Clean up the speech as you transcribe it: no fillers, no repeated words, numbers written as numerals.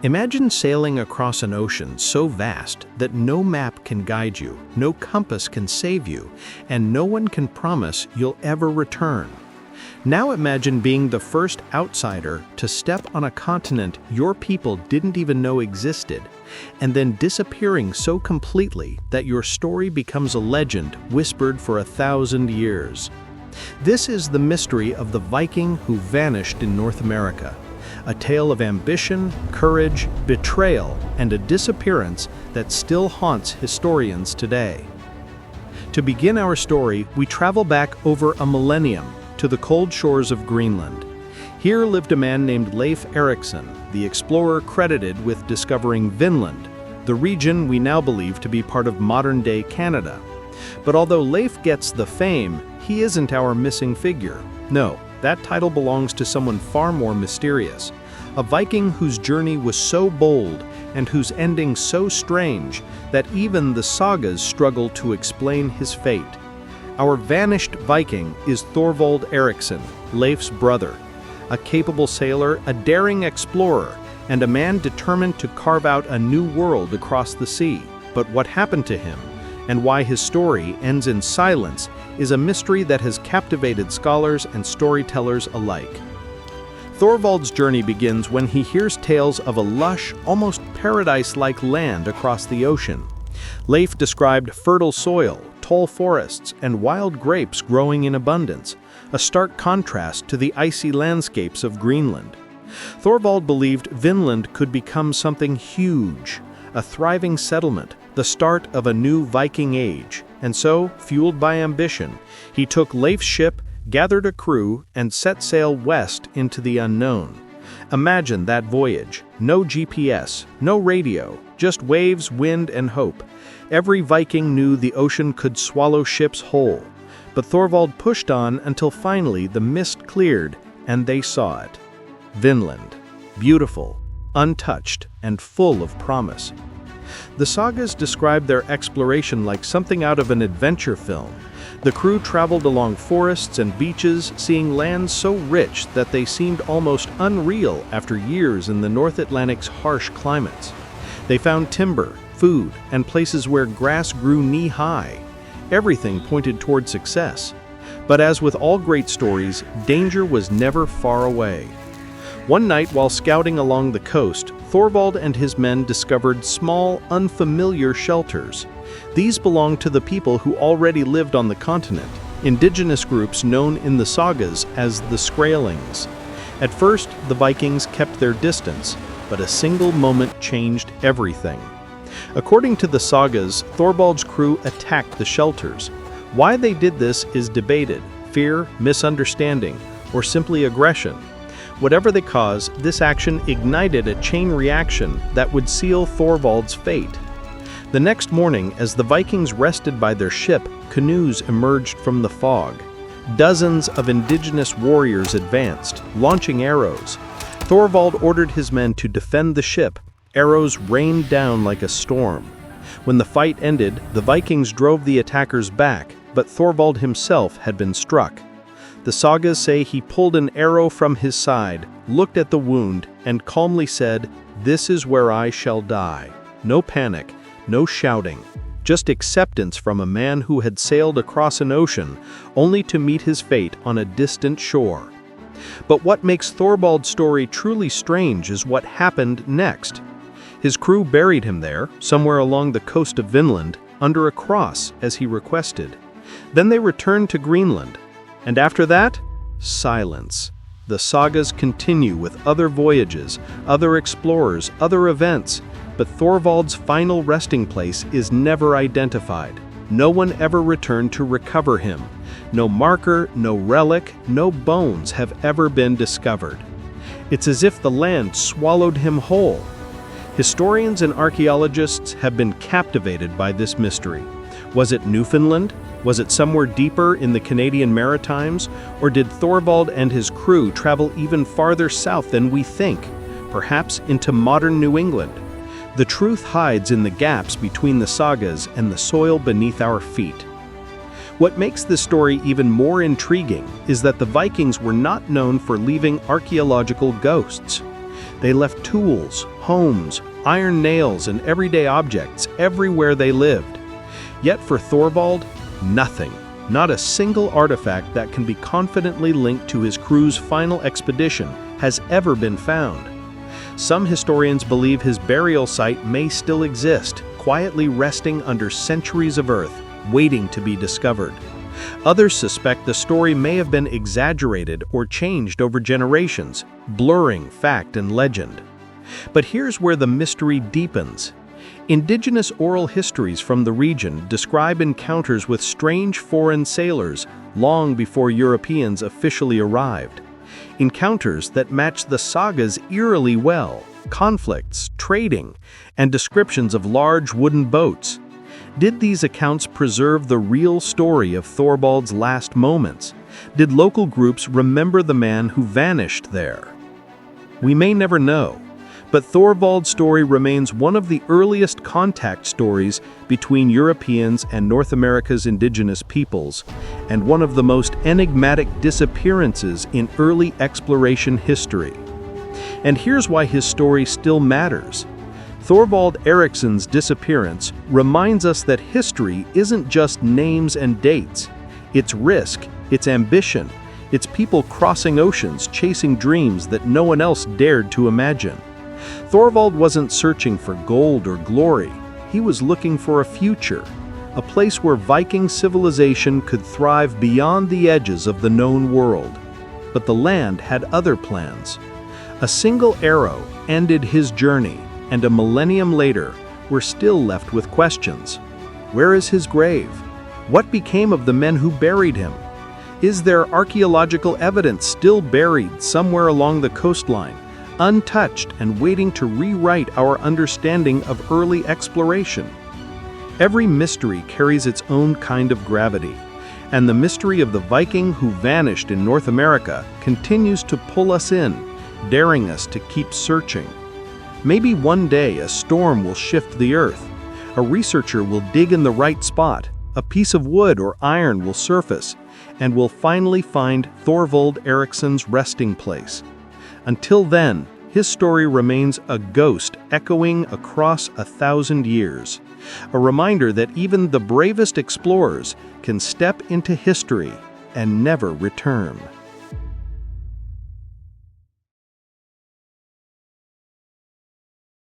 Imagine sailing across an ocean so vast that no map can guide you, no compass can save you, and no one can promise you'll ever return. Now imagine being the first outsider to step on a continent your people didn't even know existed, and then disappearing so completely that your story becomes a legend whispered for 1,000 years. This is the mystery of the Viking who vanished in North America. A tale of ambition, courage, betrayal, and a disappearance that still haunts historians today. To begin our story, we travel back over a millennium to the cold shores of Greenland. Here lived a man named Leif Erikson, the explorer credited with discovering Vinland, the region we now believe to be part of modern-day Canada. But although Leif gets the fame, he isn't our missing figure. No, that title belongs to someone far more mysterious. A Viking whose journey was so bold and whose ending so strange that even the sagas struggle to explain his fate. Our vanished Viking is Thorvald Erikson, Leif's brother, a capable sailor, a daring explorer, and a man determined to carve out a new world across the sea. But what happened to him, and why his story ends in silence, is a mystery that has captivated scholars and storytellers alike. Thorvald's journey begins when he hears tales of a lush, almost paradise-like land across the ocean. Leif described fertile soil, tall forests, and wild grapes growing in abundance, a stark contrast to the icy landscapes of Greenland. Thorvald believed Vinland could become something huge, a thriving settlement, the start of a new Viking age, and so, fueled by ambition, he took Leif's ship, gathered a crew, and set sail west into the unknown. Imagine that voyage. No GPS, no radio, just waves, wind, and hope. Every Viking knew the ocean could swallow ships whole. But Thorvald pushed on until finally the mist cleared and they saw it. Vinland. Beautiful, untouched, and full of promise. The sagas describe their exploration like something out of an adventure film. The crew traveled along forests and beaches, seeing lands so rich that they seemed almost unreal after years in the North Atlantic's harsh climates. They found timber, food, and places where grass grew knee-high. Everything pointed toward success. But as with all great stories, danger was never far away. One night while scouting along the coast, Thorvald and his men discovered small, unfamiliar shelters. These belonged to the people who already lived on the continent, indigenous groups known in the sagas as the Skraelings. At first, the Vikings kept their distance, but a single moment changed everything. According to the sagas, Thorvald's crew attacked the shelters. Why they did this is debated: fear, misunderstanding, or simply aggression. Whatever the cause, this action ignited a chain reaction that would seal Thorvald's fate. The next morning, as the Vikings rested by their ship, canoes emerged from the fog. Dozens of indigenous warriors advanced, launching arrows. Thorvald ordered his men to defend the ship. Arrows rained down like a storm. When the fight ended, the Vikings drove the attackers back, but Thorvald himself had been struck. The sagas say he pulled an arrow from his side, looked at the wound, and calmly said, "This is where I shall die." No panic, no shouting, just acceptance from a man who had sailed across an ocean, only to meet his fate on a distant shore. But what makes Thorvald's story truly strange is what happened next. His crew buried him there, somewhere along the coast of Vinland, under a cross, as he requested. Then they returned to Greenland. And after that, silence. The sagas continue with other voyages, other explorers, other events, but Thorvald's final resting place is never identified. No one ever returned to recover him. No marker, no relic, no bones have ever been discovered. It's as if the land swallowed him whole. Historians and archaeologists have been captivated by this mystery. Was it Newfoundland? Was it somewhere deeper in the Canadian Maritimes? Or did Thorvald and his crew travel even farther south than we think, perhaps into modern New England? The truth hides in the gaps between the sagas and the soil beneath our feet. What makes this story even more intriguing is that the Vikings were not known for leaving archaeological ghosts. They left tools, homes, iron nails, and everyday objects everywhere they lived. Yet for Thorvald, nothing, not a single artifact that can be confidently linked to his crew's final expedition, has ever been found. Some historians believe his burial site may still exist, quietly resting under centuries of earth, waiting to be discovered. Others suspect the story may have been exaggerated or changed over generations, blurring fact and legend. But here's where the mystery deepens. Indigenous oral histories from the region describe encounters with strange foreign sailors long before Europeans officially arrived. Encounters that match the sagas eerily well: conflicts, trading, and descriptions of large wooden boats. Did these accounts preserve the real story of Thorvald's last moments? Did local groups remember the man who vanished there? We may never know, but Thorvald's story remains one of the earliest contact stories between Europeans and North America's indigenous peoples, and one of the most enigmatic disappearances in early exploration history. And here's why his story still matters. Thorvald Erikson's disappearance reminds us that history isn't just names and dates. It's risk, it's ambition, it's people crossing oceans, chasing dreams that no one else dared to imagine. Thorvald wasn't searching for gold or glory. He was looking for a future, a place where Viking civilization could thrive beyond the edges of the known world. But the land had other plans. A single arrow ended his journey, and a millennium later, we're still left with questions. Where is his grave? What became of the men who buried him? Is there archaeological evidence still buried somewhere along the coastline, untouched and waiting to rewrite our understanding of early exploration? Every mystery carries its own kind of gravity, and the mystery of the Viking who vanished in North America continues to pull us in, daring us to keep searching. Maybe one day a storm will shift the earth, a researcher will dig in the right spot, a piece of wood or iron will surface, and we'll finally find Thorvald Erikson's resting place. Until then, his story remains a ghost echoing across 1,000 years, a reminder that even the bravest explorers can step into history and never return.